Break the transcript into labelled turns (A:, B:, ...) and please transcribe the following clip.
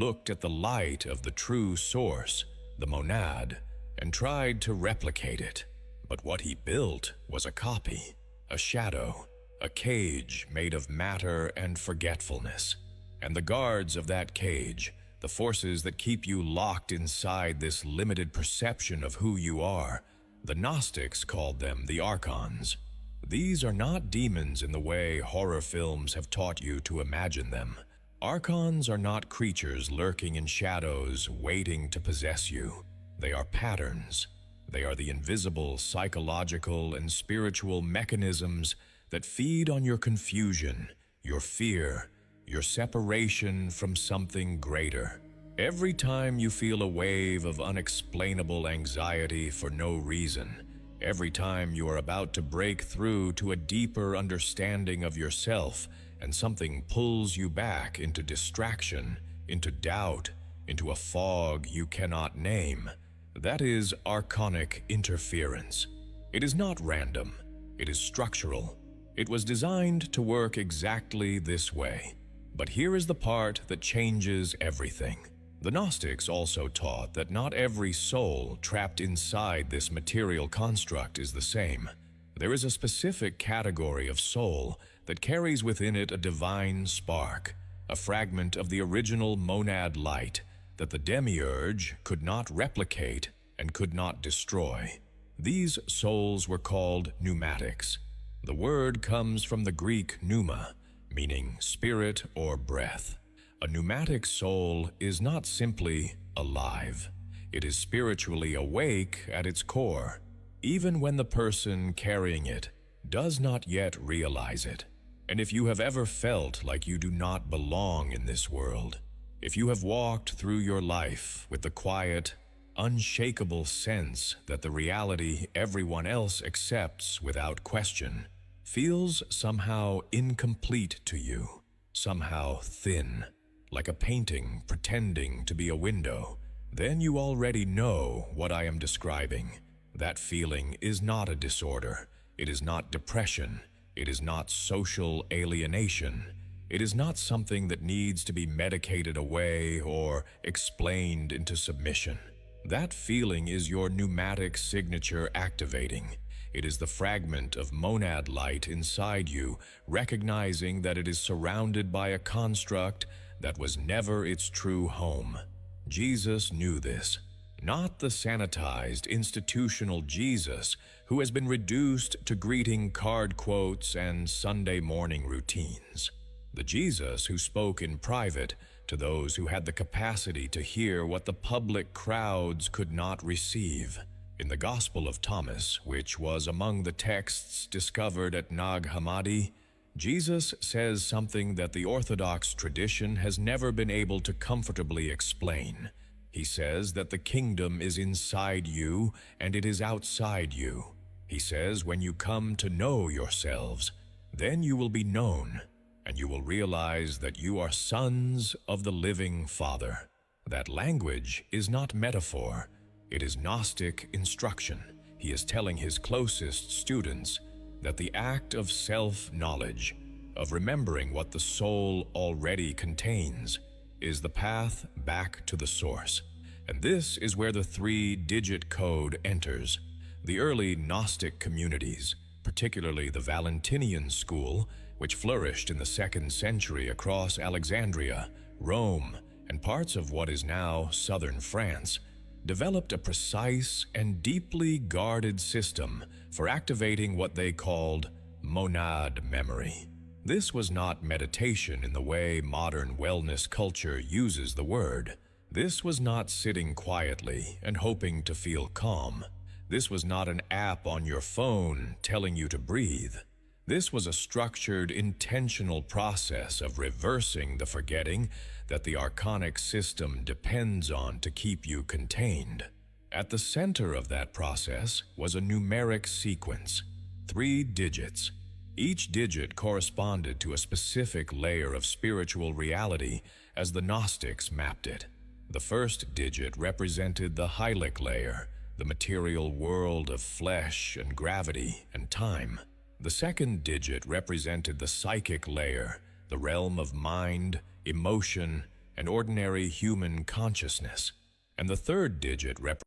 A: looked at the light of the true source, the monad, and tried to replicate it. But what he built was a copy, a shadow, a cage made of matter and forgetfulness. And the guards of that cage, the forces that keep you locked inside this limited perception of who you are, the Gnostics called them the archons. These are not demons in the way horror films have taught you to imagine them. Archons are not creatures lurking in shadows waiting to possess you. They are patterns. They are the invisible psychological and spiritual mechanisms that feed on your confusion, your fear, your separation from something greater. Every time you feel a wave of unexplainable anxiety for no reason, every time you are about to break through to a deeper understanding of yourself and something pulls you back into distraction, into doubt, into a fog you cannot name, that is archonic interference. It is not random. It is structural. It was designed to work exactly this way. But here is the part that changes everything. The Gnostics also taught that not every soul trapped inside this material construct is the same. There is a specific category of soul that carries within it a divine spark, a fragment of the original monad light that the demiurge could not replicate and could not destroy. These souls were called pneumatics. The word comes from the Greek pneuma, meaning spirit or breath. A pneumatic soul is not simply alive. It is spiritually awake at its core, even when the person carrying it does not yet realize it. And if you have ever felt like you do not belong in this world, if you have walked through your life with the quiet, unshakable sense that the reality everyone else accepts without question feels somehow incomplete to you, somehow thin, like a painting pretending to be a window, then you already know what I am describing. That feeling is not a disorder. It is not depression. It is not social alienation. It is not something that needs to be medicated away or explained into submission. That feeling is your pneumatic signature activating. It is the fragment of monad light inside you, recognizing that it is surrounded by a construct that was never its true home. Jesus knew this. Not the sanitized, institutional Jesus who has been reduced to greeting card quotes and Sunday morning routines. The Jesus who spoke in private to those who had the capacity to hear what the public crowds could not receive. In the Gospel of Thomas, which was among the texts discovered at Nag Hammadi, Jesus says something that the Orthodox tradition has never been able to comfortably explain. He says that the kingdom is inside you and it is outside you. He says when you come to know yourselves, then you will be known, and you will realize that you are sons of the living Father. That language is not metaphor. It is Gnostic instruction. He is telling his closest students that the act of self-knowledge, of remembering what the soul already contains, is the path back to the source. And this is where the 3-digit code enters. The early Gnostic communities, particularly the Valentinian school, which flourished in the 2nd century across Alexandria, Rome, and parts of what is now southern France, developed a precise and deeply guarded system for activating what they called monad memory. This was not meditation in the way modern wellness culture uses the word. This was not sitting quietly and hoping to feel calm. This was not an app on your phone telling you to breathe. This was a structured, intentional process of reversing the forgetting that the archonic system depends on to keep you contained. At the center of that process was a numeric sequence, 3 digits. Each digit corresponded to a specific layer of spiritual reality as the Gnostics mapped it. The first digit represented the hylic layer, the material world of flesh and gravity and time. The second digit represented the psychic layer, the realm of mind, emotion, an ordinary human consciousness, and the third digit represents